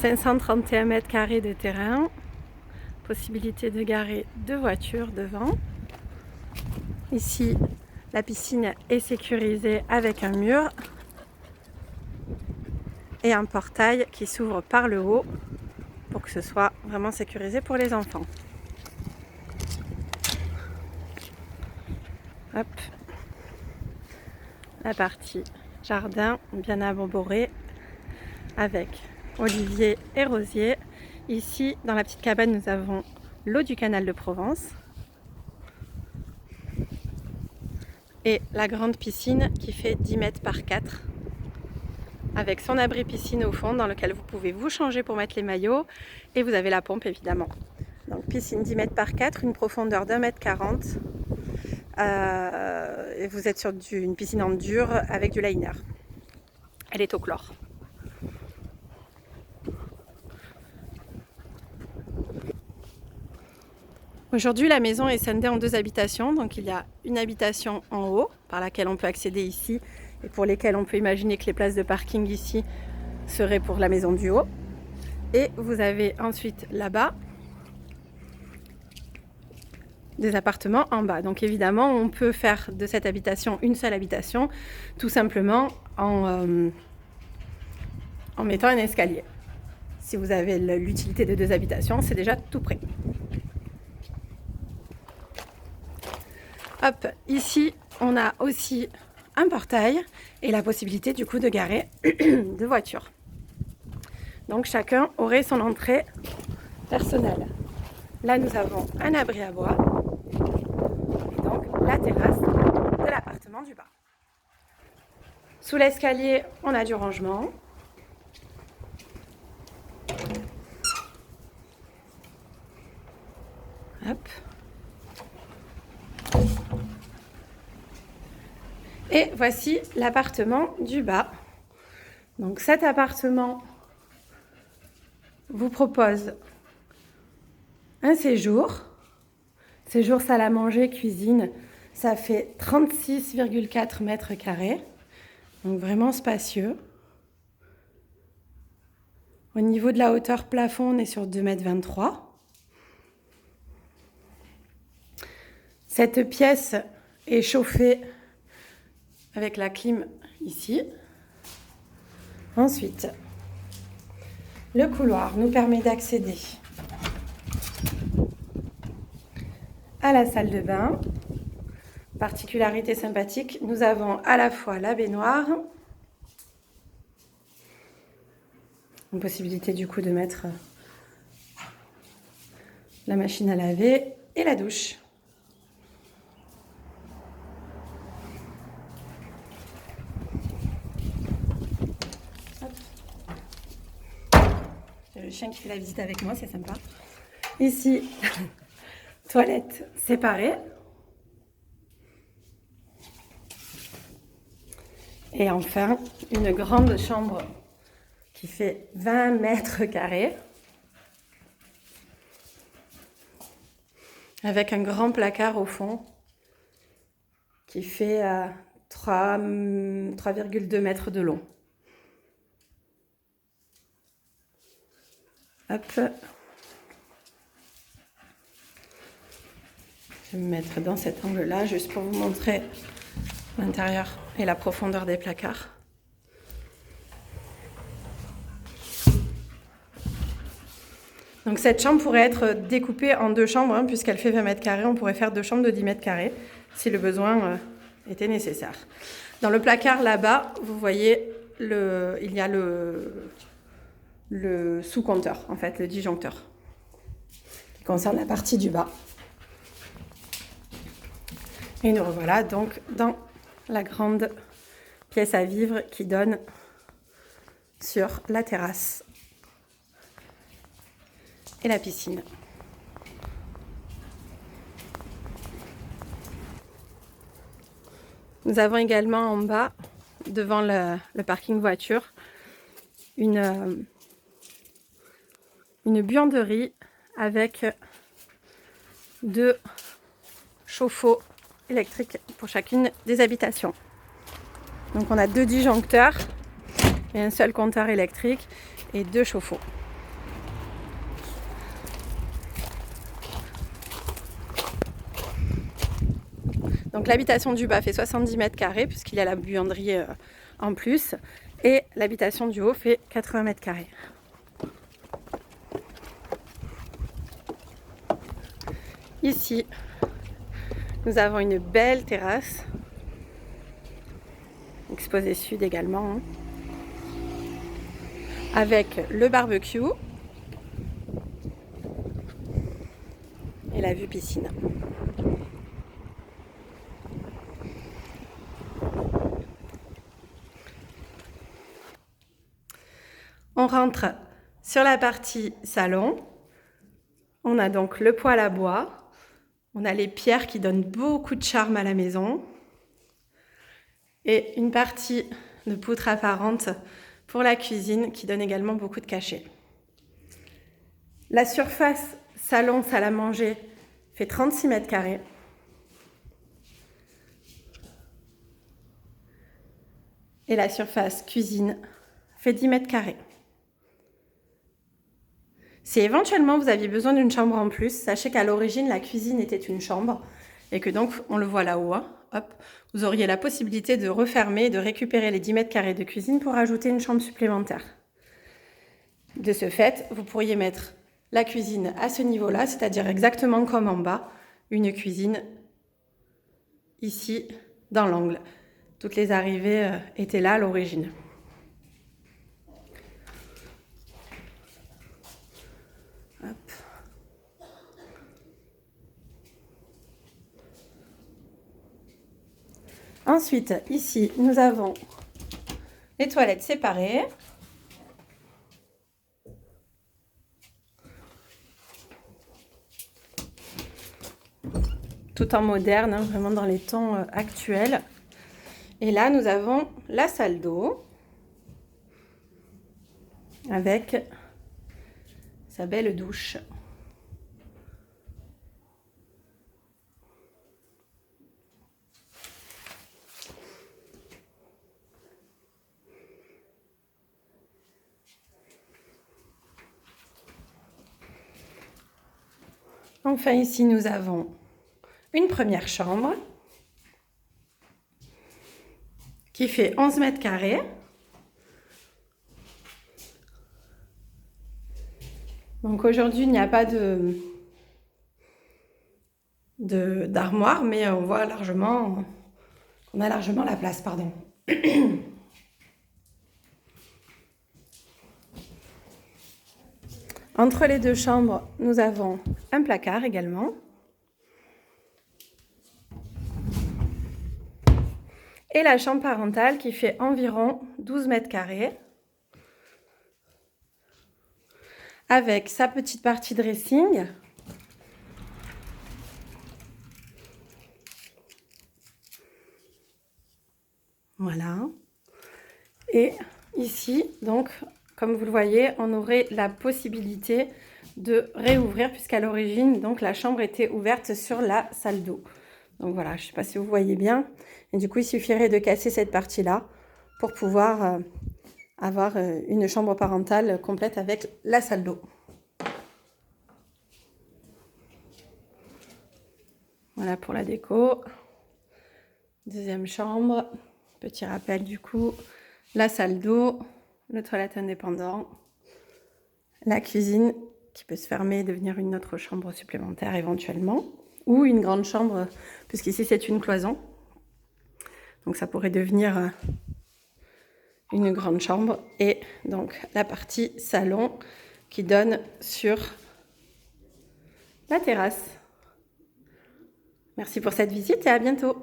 531 mètres carrés de terrain. Possibilité de garer 2 voitures devant. Ici, la piscine est sécurisée avec un mur et un portail qui s'ouvre par le haut pour que ce soit vraiment sécurisé pour les enfants. Hop. La partie jardin bien arborée avec olivier et rosier. Ici, dans la petite cabane, nous avons l'eau du canal de Provence et la grande piscine qui fait 10 mètres par 4 avec son abri piscine au fond dans lequel vous pouvez vous changer pour mettre les maillots et vous avez la pompe évidemment. Donc piscine 10 mètres par 4, une profondeur d'1 mètre 40 et vous êtes sur une piscine en dur avec du liner. Elle est au chlore. Aujourd'hui, la maison est scindée en 2 habitations. Donc il y a une habitation en haut par laquelle on peut accéder ici et pour lesquelles on peut imaginer que les places de parking ici seraient pour la maison du haut. Et vous avez ensuite là-bas des appartements en bas. Donc évidemment, on peut faire de cette habitation une seule habitation, tout simplement en mettant un escalier. Si vous avez l'utilité de 2 habitations, c'est déjà tout prêt. Hop, ici, on a aussi un portail et la possibilité du coup de garer 2 voitures. Donc chacun aurait son entrée personnelle. Là, nous avons un abri à bois et donc la terrasse de l'appartement du bas. Sous l'escalier, on a du rangement. Hop. Et voici l'appartement du bas. Donc cet appartement vous propose un séjour salle à manger, cuisine. Ça fait 36,4 mètres carrés. Donc vraiment spacieux. Au niveau de la hauteur plafond, on est sur 2,23 m. Cette pièce est chauffée avec la clim ici. Ensuite, le couloir nous permet d'accéder à la salle de bain. Particularité sympathique, nous avons à la fois la baignoire, une possibilité du coup de mettre la machine à laver et la douche. Le chien qui fait la visite avec moi, c'est sympa. Ici, toilette séparée. Et enfin, une grande chambre qui fait 20 mètres carrés. Avec un grand placard au fond qui fait 3,2 mètres de long. Hop. Je vais me mettre dans cet angle-là, juste pour vous montrer l'intérieur et la profondeur des placards. Donc cette chambre pourrait être découpée en 2 chambres, puisqu'elle fait 20 mètres carrés. On pourrait faire 2 chambres de 10 mètres carrés, si le besoin était nécessaire. Dans le placard là-bas, vous voyez, il y a le sous-compteur, en fait, le disjoncteur, qui concerne la partie du bas. Et nous revoilà donc dans la grande pièce à vivre qui donne sur la terrasse et la piscine. Nous avons également en bas, devant le parking voiture, une buanderie avec 2 chauffe-eau électriques pour chacune des habitations. Donc on a 2 disjoncteurs et un seul compteur électrique et 2 chauffe-eau. Donc l'habitation du bas fait 70 mètres carrés puisqu'il y a la buanderie en plus. Et l'habitation du haut fait 80 mètres carrés. Ici, nous avons une belle terrasse. Exposé sud également. Avec le barbecue. Et la vue piscine. On rentre sur la partie salon. On a donc le poêle à bois. On a les pierres qui donnent beaucoup de charme à la maison. Et une partie de poutre apparente pour la cuisine qui donne également beaucoup de cachet. La surface salon, salle à manger fait 36 mètres carrés. Et la surface cuisine fait 10 mètres carrés. Si éventuellement vous aviez besoin d'une chambre en plus, sachez qu'à l'origine la cuisine était une chambre et que donc, on le voit là-haut, hein, hop, vous auriez la possibilité de refermer et de récupérer les 10 mètres carrés de cuisine pour ajouter une chambre supplémentaire. De ce fait, vous pourriez mettre la cuisine à ce niveau-là, c'est-à-dire exactement comme en bas, une cuisine ici dans l'angle. Toutes les arrivées étaient là à l'origine. Ensuite, ici, nous avons les toilettes séparées. Tout en moderne, hein, vraiment dans les temps actuels. Et là, nous avons la salle d'eau avec sa belle douche. Enfin, ici, nous avons une première chambre qui fait 11 mètres carrés. Donc aujourd'hui, il n'y a pas d'armoire, mais on voit largement, on a largement la place, pardon. Entre les deux chambres, nous avons un placard également. Et la chambre parentale qui fait environ 12 mètres carrés. Avec sa petite partie dressing. Voilà. Et ici, donc, comme vous le voyez, on aurait la possibilité de réouvrir puisqu'à l'origine, donc, la chambre était ouverte sur la salle d'eau. Donc voilà, je ne sais pas si vous voyez bien. Et du coup, il suffirait de casser cette partie-là pour pouvoir avoir une chambre parentale complète avec la salle d'eau. Voilà pour la déco. Deuxième chambre. Petit rappel du coup. La salle d'eau, le toilette indépendant, la cuisine qui peut se fermer et devenir une autre chambre supplémentaire éventuellement. Ou une grande chambre, puisqu'ici c'est une cloison. Donc ça pourrait devenir une grande chambre. Et donc la partie salon qui donne sur la terrasse. Merci pour cette visite et à bientôt.